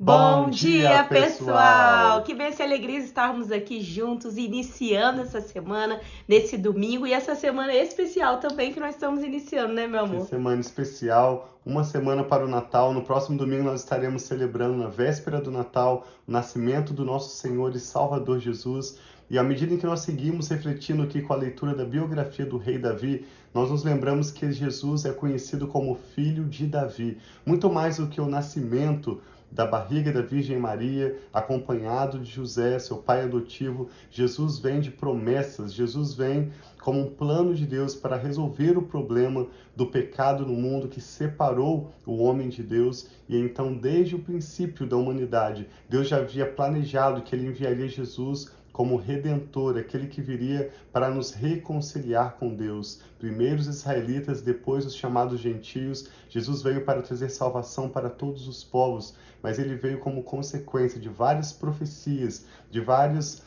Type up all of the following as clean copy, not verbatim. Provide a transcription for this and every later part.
Bom dia, pessoal! Que bênção e alegria estarmos aqui juntos, iniciando essa semana, nesse domingo, e essa semana especial também que nós estamos iniciando, né, meu amor? Que semana especial, uma semana para o Natal. No próximo domingo nós estaremos celebrando, na véspera do Natal, o nascimento do nosso Senhor e Salvador Jesus. E à medida em que nós seguimos refletindo aqui com a leitura da biografia do rei Davi, nós nos lembramos que Jesus é conhecido como filho de Davi. Muito mais do que o nascimento da barriga da Virgem Maria, acompanhado de José, seu pai adotivo, Jesus vem de promessas, Jesus vem como um plano de Deus para resolver o problema do pecado no mundo que separou o homem de Deus. E então, desde o princípio da humanidade, Deus já havia planejado que ele enviaria Jesus como Redentor, aquele que viria para nos reconciliar com Deus. Primeiro os israelitas, depois os chamados gentios. Jesus veio para trazer salvação para todos os povos, mas ele veio como consequência de várias profecias, de vários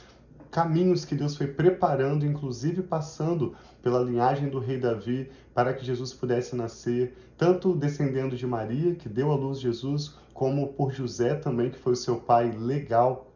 caminhos que Deus foi preparando, inclusive passando pela linhagem do rei Davi, para que Jesus pudesse nascer, tanto descendendo de Maria, que deu à luz Jesus, como por José também, que foi o seu pai legal.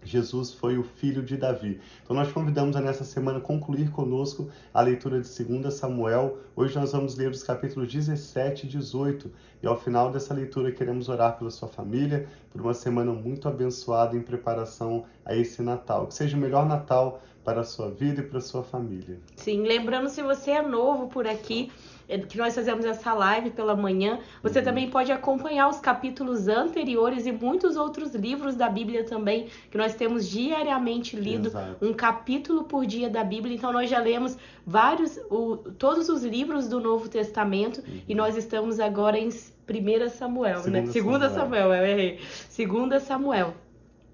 Jesus foi o filho de Davi. Então nós convidamos a nessa semana concluir conosco a leitura de 2 Samuel. Hoje nós vamos ler os capítulos 17 e 18. E ao final dessa leitura queremos orar pela sua família, por uma semana muito abençoada em preparação a esse Natal. Que seja o melhor Natal para a sua vida e para a sua família. Sim, lembrando, se você é novo por aqui, que nós fazemos essa live pela manhã, você também pode acompanhar os capítulos anteriores e muitos outros livros da Bíblia também, que nós temos diariamente lido. Exato. Um capítulo por dia da Bíblia. Então nós já lemos todos os livros do Novo Testamento e nós estamos agora em 1 Samuel, né? 2 Samuel, eu errei. 2 Samuel.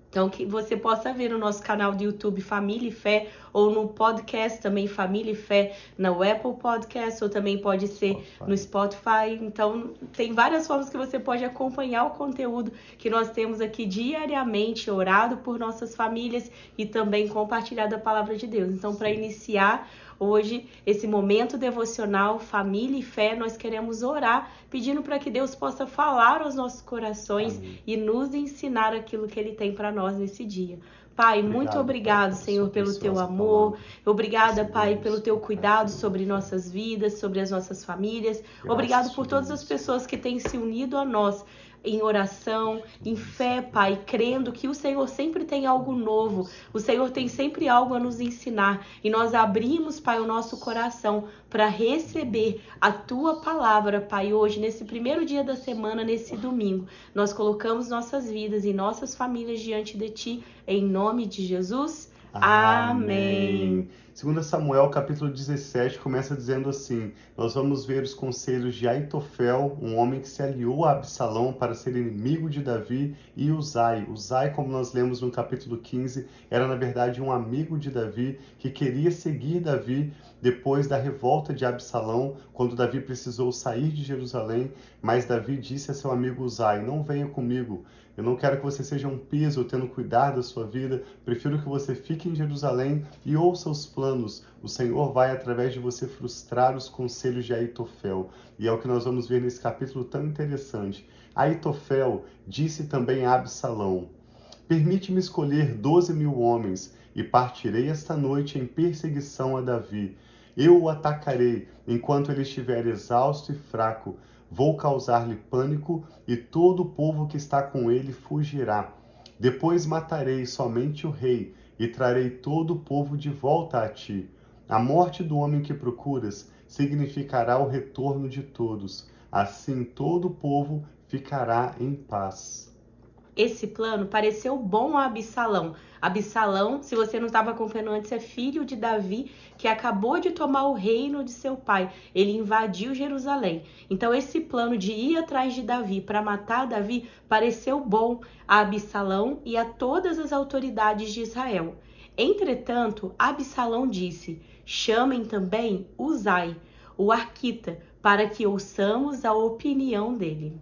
Então, que você possa ver no nosso canal do YouTube Família e Fé, ou no podcast também Família e Fé, na Apple Podcast, ou também pode ser no Spotify. Então, tem várias formas que você pode acompanhar o conteúdo que nós temos aqui diariamente, orado por nossas famílias e também compartilhado a palavra de Deus. Então, para iniciar hoje esse momento devocional, família e fé, nós queremos orar, pedindo para que Deus possa falar aos nossos corações. Amém. E nos ensinar aquilo que Ele tem para nós nesse dia. Pai, muito obrigado, Senhor, pelo teu amor. Obrigada, Pai, pelo teu cuidado sobre nossas vidas, sobre as nossas famílias. Obrigado por todas as pessoas que têm se unido a nós em oração, em fé, Pai, crendo que o Senhor sempre tem algo novo, o Senhor tem sempre algo a nos ensinar, e nós abrimos, Pai, o nosso coração para receber a Tua palavra, Pai, hoje, nesse primeiro dia da semana, nesse domingo. Nós colocamos nossas vidas e nossas famílias diante de Ti, em nome de Jesus. Amém. 2 Samuel, capítulo 17, começa dizendo assim: nós vamos ver os conselhos de Aitofel, um homem que se aliou a Absalão para ser inimigo de Davi, e Uzai. Uzai, como nós lemos no capítulo 15, era na verdade um amigo de Davi, que queria seguir Davi depois da revolta de Absalão, quando Davi precisou sair de Jerusalém, mas Davi disse a seu amigo Uzai: não venha comigo, eu não quero que você seja um peso tendo cuidado da sua vida, prefiro que você fique em Jerusalém e ouça os planos. O Senhor vai, através de você, frustrar os conselhos de Aitofel. E é o que nós vamos ver nesse capítulo tão interessante. Aitofel disse também a Absalão: permite-me escolher 12.000 homens e partirei esta noite em perseguição a Davi. Eu o atacarei enquanto ele estiver exausto e fraco. Vou causar-lhe pânico e todo o povo que está com ele fugirá. Depois matarei somente o rei e trarei todo o povo de volta a ti. A morte do homem que procuras significará o retorno de todos. Assim todo o povo ficará em paz. Esse plano pareceu bom a Absalão. Absalão, se você não estava acompanhando antes, é filho de Davi, que acabou de tomar o reino de seu pai. Ele invadiu Jerusalém. Então esse plano de ir atrás de Davi para matar Davi pareceu bom a Absalão e a todas as autoridades de Israel. Entretanto, Absalão disse: chamem também Uzai, o arquita, para que ouçamos a opinião dele.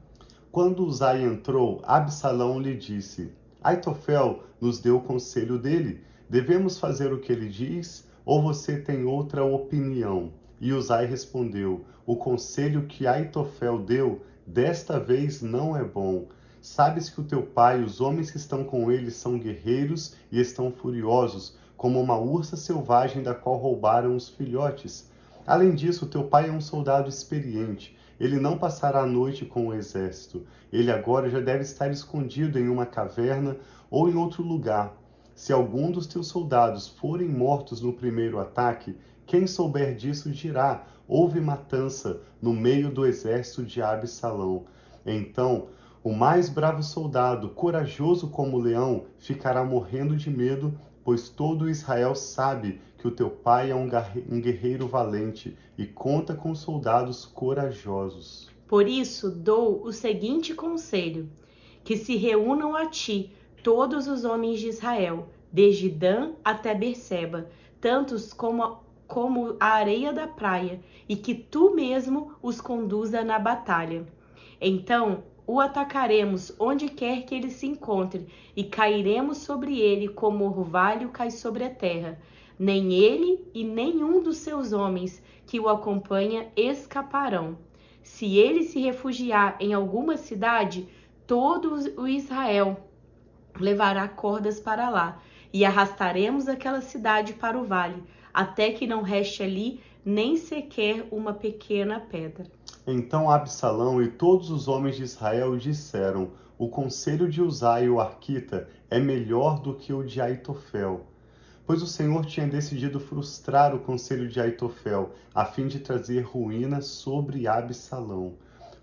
Quando Uzai entrou, Absalão lhe disse: Aitofel nos deu o conselho dele. Devemos fazer o que ele diz, ou você tem outra opinião? E Uzai respondeu: o conselho que Aitofel deu, desta vez não é bom. Sabes que o teu pai e os homens que estão com ele são guerreiros e estão furiosos, como uma ursa selvagem da qual roubaram os filhotes. Além disso, teu pai é um soldado experiente. Ele não passará a noite com o exército. Ele agora já deve estar escondido em uma caverna ou em outro lugar. Se algum dos teus soldados forem mortos no primeiro ataque, quem souber disso dirá: houve matança no meio do exército de Absalão. Então, o mais bravo soldado, corajoso como o leão, ficará morrendo de medo, pois todo Israel sabe que o teu pai é um guerreiro valente e conta com soldados corajosos. Por isso, dou o seguinte conselho: que se reúnam a ti todos os homens de Israel, desde Dan até Berseba, tantos como a areia da praia, e que tu mesmo os conduza na batalha. Então o atacaremos onde quer que ele se encontre, e cairemos sobre ele como orvalho cai sobre a terra. Nem ele e nenhum dos seus homens que o acompanha escaparão. Se ele se refugiar em alguma cidade, todo o Israel levará cordas para lá, e arrastaremos aquela cidade para o vale, até que não reste ali nem sequer uma pequena pedra. Então Absalão e todos os homens de Israel disseram: o conselho de Uzai, o arquita, é melhor do que o de Aitofel. Pois o Senhor tinha decidido frustrar o conselho de Aitofel, a fim de trazer ruína sobre Absalão.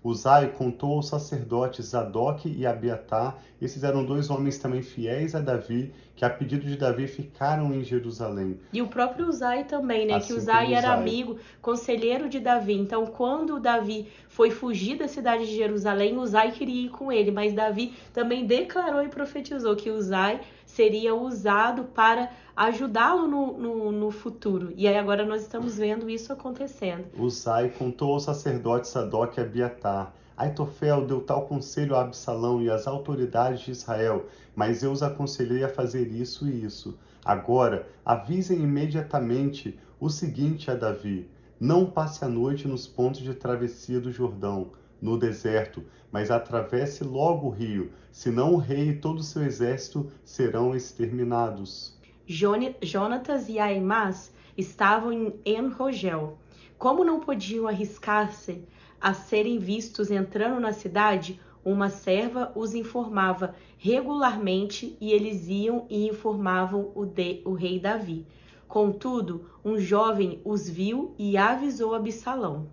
Uzai contou aos sacerdotes Zadok e Abiatar, esses eram dois homens também fiéis a Davi, que a pedido de Davi ficaram em Jerusalém. E o próprio Uzai também, né? Assim Que Uzai era Uzai. amigo, conselheiro de Davi. Então, quando Davi foi fugir da cidade de Jerusalém, Uzai queria ir com ele. Mas Davi também declarou e profetizou que Uzai seria usado para ajudá-lo no futuro. E aí agora nós estamos vendo isso acontecendo. Uzai contou aos sacerdotes Zadok e Abiatar: Aitofel deu tal conselho a Absalão e às autoridades de Israel, mas eu os aconselhei a fazer isso e isso. Agora, avisem imediatamente o seguinte a Davi: não passe a noite nos pontos de travessia do Jordão, no deserto, mas atravesse logo o rio, senão o rei e todo o seu exército serão exterminados. Jonatas e Aimás estavam em En-Rogel. Como não podiam arriscar-se a serem vistos entrando na cidade, uma serva os informava regularmente e eles iam e informavam o rei Davi. Contudo, um jovem os viu e avisou Absalão.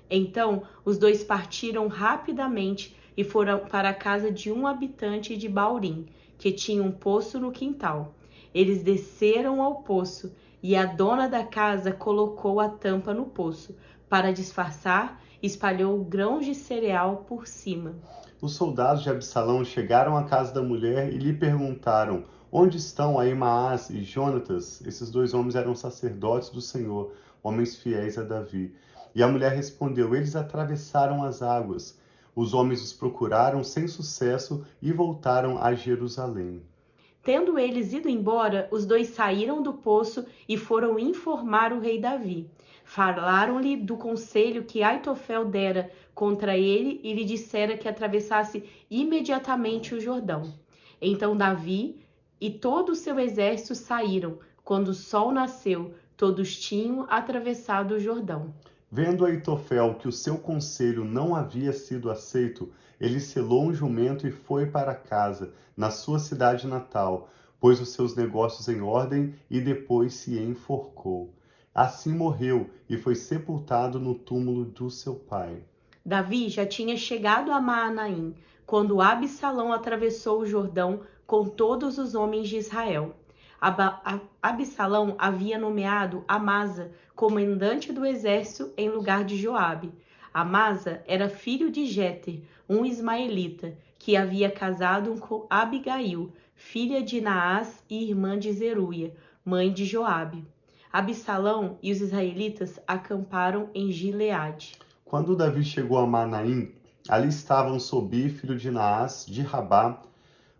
Então os dois partiram rapidamente e foram para a casa de um habitante de Baurim, que tinha um poço no quintal. Eles desceram ao poço e a dona da casa colocou a tampa no poço. Para disfarçar, espalhou grãos de cereal por cima. Os soldados de Absalão chegaram à casa da mulher e lhe perguntaram: onde estão Ahimaás e Jonatas? Esses dois homens eram sacerdotes do Senhor, homens fiéis a Davi. E a mulher respondeu: eles atravessaram as águas. Os homens os procuraram sem sucesso e voltaram a Jerusalém. Tendo eles ido embora, os dois saíram do poço e foram informar o rei Davi. Falaram-lhe do conselho que Aitofel dera contra ele e lhe dissera que atravessasse imediatamente o Jordão. Então Davi e todo o seu exército saíram. Quando o sol nasceu, todos tinham atravessado o Jordão. Vendo Aitofel que o seu conselho não havia sido aceito, ele selou um jumento e foi para casa, na sua cidade natal, pôs os seus negócios em ordem e depois se enforcou. Assim morreu e foi sepultado no túmulo do seu pai. Davi já tinha chegado a Maanaim, quando Absalão atravessou o Jordão com todos os homens de Israel. Absalão havia nomeado Amasa comandante do exército em lugar de Joabe. Amasa era filho de Jéter, um ismaelita, que havia casado com Abigail, filha de Naás e irmã de Zeruia, mãe de Joabe. Absalão e os israelitas acamparam em Gileade. Quando Davi chegou a Manaim, ali estavam Sobi, filho de Naás, de Rabá,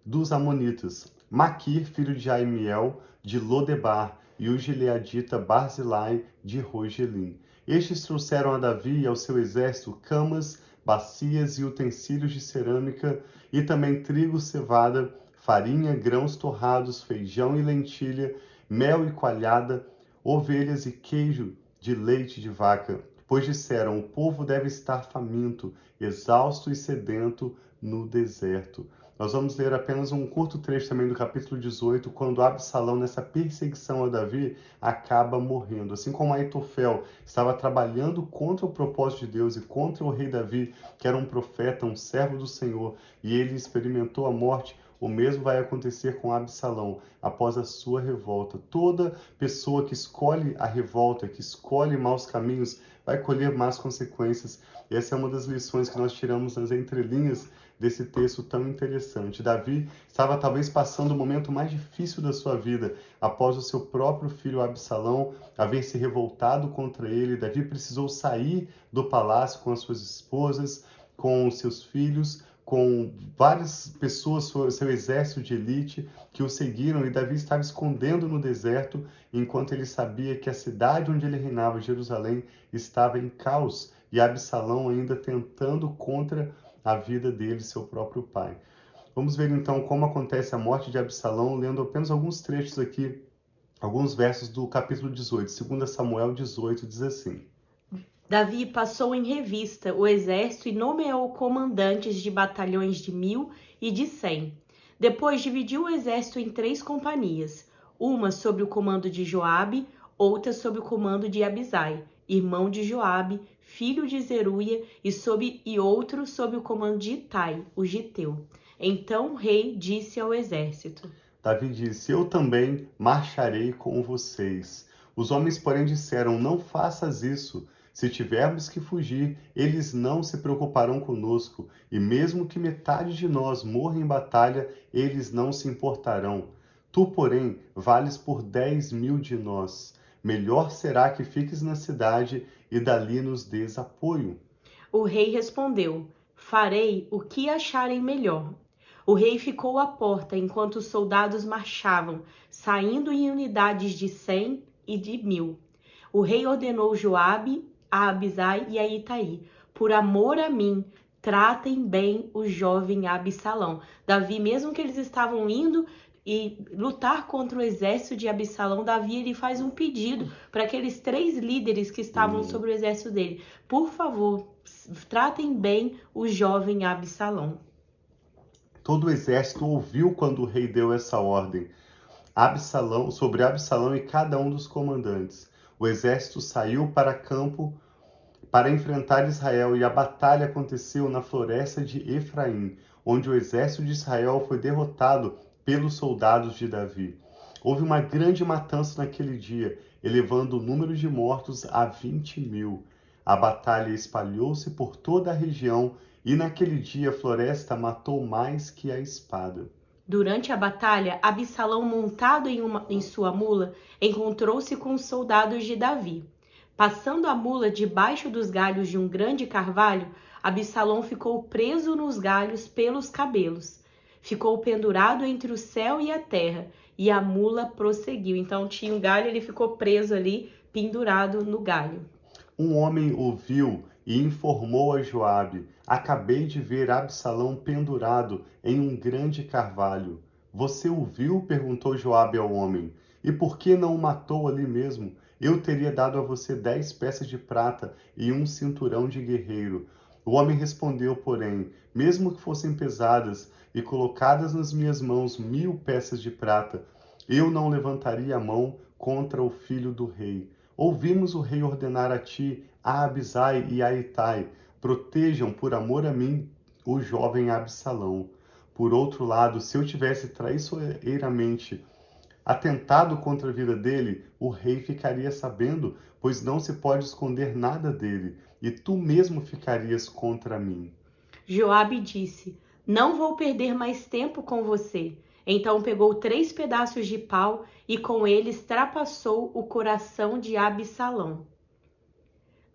dos Amonitas, Maquir, filho de Aimiel, de Lodebar, e o gileadita Barzilai, de Rogelim. Estes trouxeram a Davi e ao seu exército camas, bacias e utensílios de cerâmica, e também trigo, cevada, farinha, grãos torrados, feijão e lentilha, mel e coalhada, ovelhas e queijo de leite de vaca. Pois disseram: o povo deve estar faminto, exausto e sedento no deserto. Nós vamos ler apenas um curto trecho também do capítulo 18, quando Absalão, nessa perseguição a Davi, acaba morrendo. Assim como Aitofel estava trabalhando contra o propósito de Deus e contra o rei Davi, que era um profeta, um servo do Senhor, e ele experimentou a morte, o mesmo vai acontecer com Absalão após a sua revolta. Toda pessoa que escolhe a revolta, que escolhe maus caminhos, vai colher más consequências. E essa é uma das lições que nós tiramos nas entrelinhas desse texto tão interessante. Davi estava talvez passando o momento mais difícil da sua vida, após o seu próprio filho Absalão haver se revoltado contra ele. Davi precisou sair do palácio com as suas esposas, com os seus filhos, com várias pessoas, seu exército de elite, que o seguiram, e Davi estava escondendo no deserto, enquanto ele sabia que a cidade onde ele reinava, Jerusalém, estava em caos, e Absalão ainda tentando contra a vida dele, seu próprio pai. Vamos ver então como acontece a morte de Absalão, lendo apenas alguns trechos aqui, alguns versos do capítulo 18. 2 Samuel 18 diz assim: Davi passou em revista o exército e nomeou comandantes de batalhões de 1000 e de 100. Depois dividiu o exército em 3 companhias, uma sob o comando de Joabe, outra sob o comando de Abisai, irmão de Joabe, filho de Zeruia, e outro sob o comando de Itai, o giteu. Então o rei disse ao exército: Davi disse: eu também marcharei com vocês. Os homens, porém, disseram: não faças isso. Se tivermos que fugir, eles não se preocuparão conosco, e mesmo que metade de nós morra em batalha, eles não se importarão. Tu, porém, vales por 10.000 de nós. Melhor será que fiques na cidade e dali nos dês apoio. O rei respondeu: farei o que acharem melhor. O rei ficou à porta enquanto os soldados marchavam, saindo em unidades de 100 e de 1000. O rei ordenou Joabe, a Abisai e a Itai: por amor a mim, tratem bem o jovem Absalão. Davi, mesmo que eles estavam indo e lutar contra o exército de Absalão, Davi ele faz um pedido para aqueles 3 líderes que estavam sobre o exército dele: por favor, tratem bem o jovem Absalão. Todo o exército ouviu quando o rei deu essa ordem sobre Absalão e cada um dos comandantes. O exército saiu para campo para enfrentar Israel, e a batalha aconteceu na floresta de Efraim, onde o exército de Israel foi derrotado pelos soldados de Davi. Houve uma grande matança naquele dia, elevando o número de mortos a 20.000. A batalha espalhou-se por toda a região, e naquele dia a floresta matou mais que a espada. Durante a batalha, Absalão, montado em sua mula, encontrou-se com os soldados de Davi. Passando a mula debaixo dos galhos de um grande carvalho, Absalão ficou preso nos galhos pelos cabelos. Ficou pendurado entre o céu e a terra, e a mula prosseguiu. Então tinha um galho, ele ficou preso ali, pendurado no galho. Um homem ouviu e informou a Joabe: acabei de ver Absalão pendurado em um grande carvalho. Você o viu? Perguntou Joabe ao homem. E por que não o matou ali mesmo? Eu teria dado a você 10 peças de prata e um cinturão de guerreiro. O homem respondeu, porém: mesmo que fossem pesadas e colocadas nas minhas mãos 1000 peças de prata, eu não levantaria a mão contra o filho do rei. Ouvimos o rei ordenar a ti, a Abisai e a Itai: protejam por amor a mim o jovem Absalão. Por outro lado, se eu tivesse traiçoeiramente atentado contra a vida dele, o rei ficaria sabendo, pois não se pode esconder nada dele, e tu mesmo ficarias contra mim. Joabe disse: não vou perder mais tempo com você. Então pegou 3 pedaços de pau e com eles trapassou o coração de Absalão,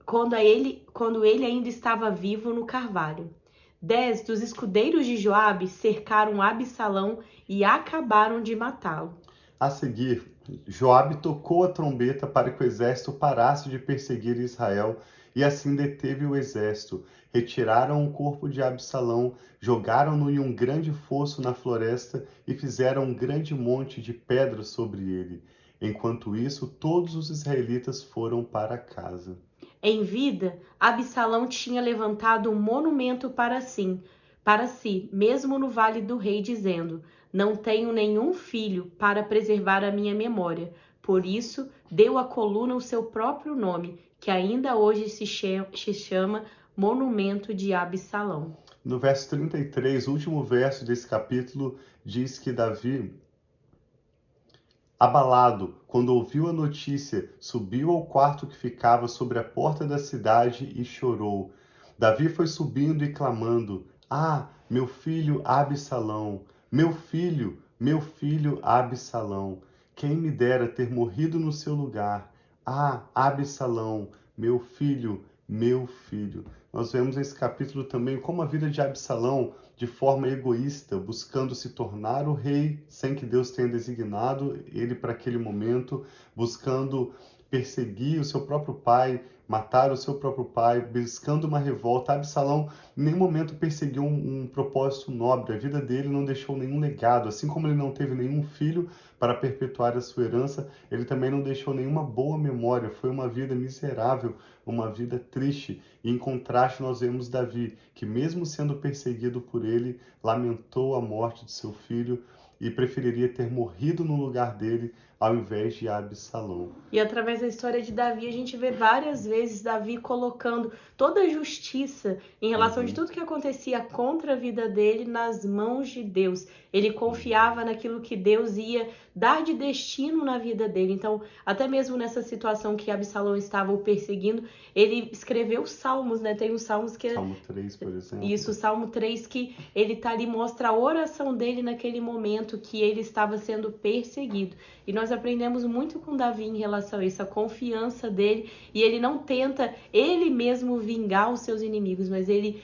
quando ele ainda estava vivo no carvalho. 10 dos escudeiros de Joabe cercaram Absalão e acabaram de matá-lo. A seguir, Joabe tocou a trombeta para que o exército parasse de perseguir Israel, e assim deteve o exército. retiraram o corpo de Absalão, jogaram-no em um grande fosso na floresta e fizeram um grande monte de pedras sobre ele. Enquanto isso, todos os israelitas foram para casa. Em vida, Absalão tinha levantado um monumento para si, mesmo no vale do rei, dizendo: Não tenho nenhum filho para preservar a minha memória. Por isso, deu à coluna o seu próprio nome, que ainda hoje se chama Monumento de Absalão. No verso 33, o último verso desse capítulo, diz que Davi, abalado, quando ouviu a notícia, subiu ao quarto que ficava sobre a porta da cidade e chorou. Davi foi subindo e clamando: Ah, meu filho Absalão, meu filho Absalão, quem me dera ter morrido no seu lugar. Ah, Absalão, meu filho, meu filho. Nós vemos nesse capítulo também como a vida de Absalão, de forma egoísta, buscando se tornar o rei sem que Deus tenha designado ele para aquele momento, buscando perseguir o seu próprio pai, matar o seu próprio pai, buscando uma revolta. Absalão em nenhum momento perseguiu um propósito nobre, a vida dele não deixou nenhum legado, assim como ele não teve nenhum filho para perpetuar a sua herança, ele também não deixou nenhuma boa memória, foi uma vida miserável, uma vida triste. E em contraste nós vemos Davi, que mesmo sendo perseguido por ele, lamentou a morte de seu filho e preferiria ter morrido no lugar dele ao invés de Absalão. E através da história de Davi, a gente vê várias vezes Davi colocando toda a justiça em relação de tudo que acontecia contra a vida dele nas mãos de Deus. Ele confiava naquilo que Deus ia dar de destino na vida dele. Então, até mesmo nessa situação que Absalão estava o perseguindo, ele escreveu salmos, né? Tem os salmos que... Salmo 3, por exemplo. Isso, Salmo 3, que ele tá ali, mostra a oração dele naquele momento que ele estava sendo perseguido. E nós aprendemos muito com Davi em relação a isso, a confiança dele. E ele não tenta ele mesmo vingar os seus inimigos, mas ele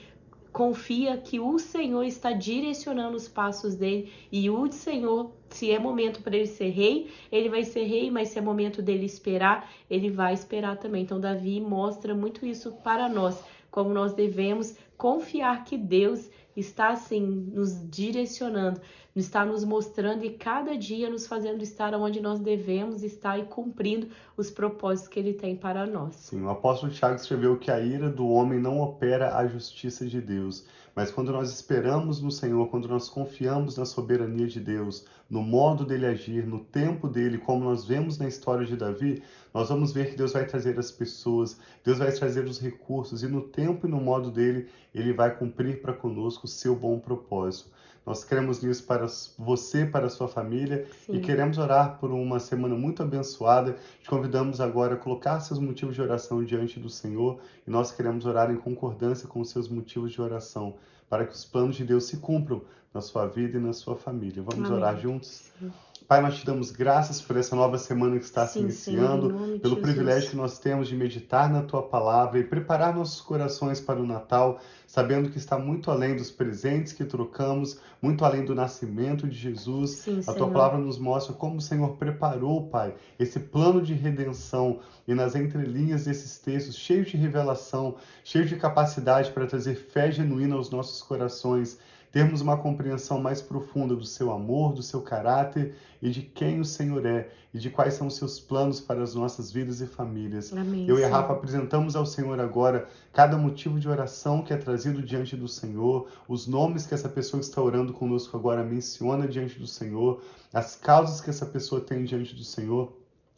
confia que o Senhor está direcionando os passos dele. E o Senhor, se é momento para ele ser rei, ele vai ser rei, mas se é momento dele esperar, ele vai esperar também. Então Davi mostra muito isso para nós, como nós devemos confiar que Deus está assim nos direcionando, está nos mostrando e cada dia nos fazendo estar onde nós devemos estar e cumprindo os propósitos que Ele tem para nós. Sim, o apóstolo Tiago escreveu que a ira do homem não opera a justiça de Deus, mas quando nós esperamos no Senhor, quando nós confiamos na soberania de Deus, no modo dele agir, no tempo dele, como nós vemos na história de Davi, nós vamos ver que Deus vai trazer as pessoas, Deus vai trazer os recursos e no tempo e no modo dele, ele vai cumprir para conosco o seu bom propósito. Nós queremos nisso para você, para a sua família. Sim. E queremos orar por uma semana muito abençoada. Te convidamos agora a colocar seus motivos de oração diante do Senhor e nós queremos orar em concordância com os seus motivos de oração para que os planos de Deus se cumpram na sua vida e na sua família. Vamos Amém. Orar juntos? Sim. Pai, nós te damos graças por essa nova semana que está se iniciando, pelo privilégio que nós temos de meditar na Tua Palavra e preparar nossos corações para o Natal, sabendo que está muito além dos presentes que trocamos, muito além do nascimento de Jesus. Sim, a Tua Palavra nos mostra como o Senhor preparou, Pai, esse plano de redenção e nas entrelinhas desses textos, cheios de revelação, cheios de capacidade para trazer fé genuína aos nossos corações, termos uma compreensão mais profunda do seu amor, do seu caráter e de quem o Senhor é e de quais são os seus planos para as nossas vidas e famílias. Amém, eu e a Rafa apresentamos ao Senhor agora cada motivo de oração que é trazido diante do Senhor, os nomes que essa pessoa que está orando conosco agora menciona diante do Senhor, as causas que essa pessoa tem diante do Senhor.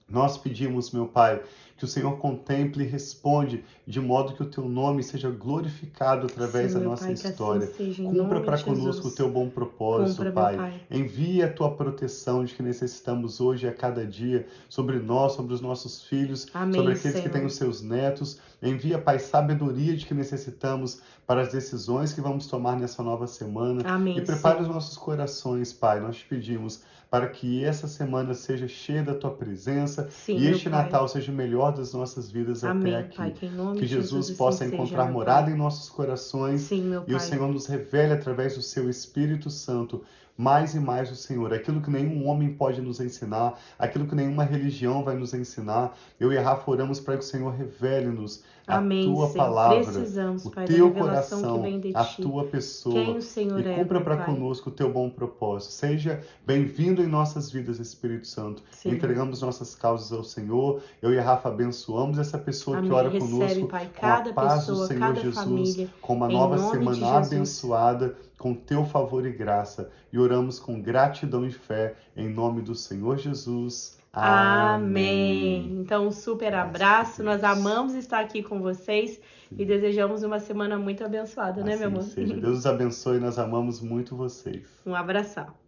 Nós pedimos, meu Pai, que o Senhor contemple e responde de modo que o Teu nome seja glorificado através da nossa história. Cumpra para conosco o Teu bom propósito, Pai. Envie a Tua proteção de que necessitamos hoje e a cada dia sobre nós, sobre os nossos filhos, Amém, sobre aqueles Senhor. que têm os seus netos. Envia, Pai, sabedoria de que necessitamos para as decisões que vamos tomar nessa nova semana. Amém, e prepare Senhor. os nossos corações, Pai. Nós te pedimos para que essa semana seja cheia da Tua presença. Sim, e este Pai. Natal seja o melhor das nossas vidas Amém, até aqui. Pai, que em nome que de Jesus assim possa seja, encontrar meu morada Pai. em nossos corações. Sim, meu e o Pai. Senhor nos revele através do Seu Espírito Santo mais e mais do Senhor. Aquilo que nenhum homem pode nos ensinar, aquilo que nenhuma religião vai nos ensinar. Eu e a Rafa oramos para que o Senhor revele-nos a Amém, tua Senhor. palavra, Precisamos, o Pai, da teu revelação que coração, vem de a Ti. tua Quem pessoa. o Senhor E é, cumpra meu para Pai. conosco o teu bom propósito. Seja bem-vindo em nossas vidas, Espírito Santo. Sim. Entregamos nossas causas ao Senhor. Eu e a Rafa abençoamos essa pessoa Amém. que ora Recebe, conosco Pai, com a cada paz pessoa, do Senhor cada Jesus, família, com uma em nova nome de semana Jesus. abençoada, com teu favor e graça. E oramos com gratidão e fé em nome do Senhor Jesus. Amém. Então, um super abraço. Nós Deus. amamos estar aqui com vocês e desejamos uma semana muito abençoada, né, meu Assim amor? seja. Deus os abençoe. Nós amamos muito vocês. Um abração.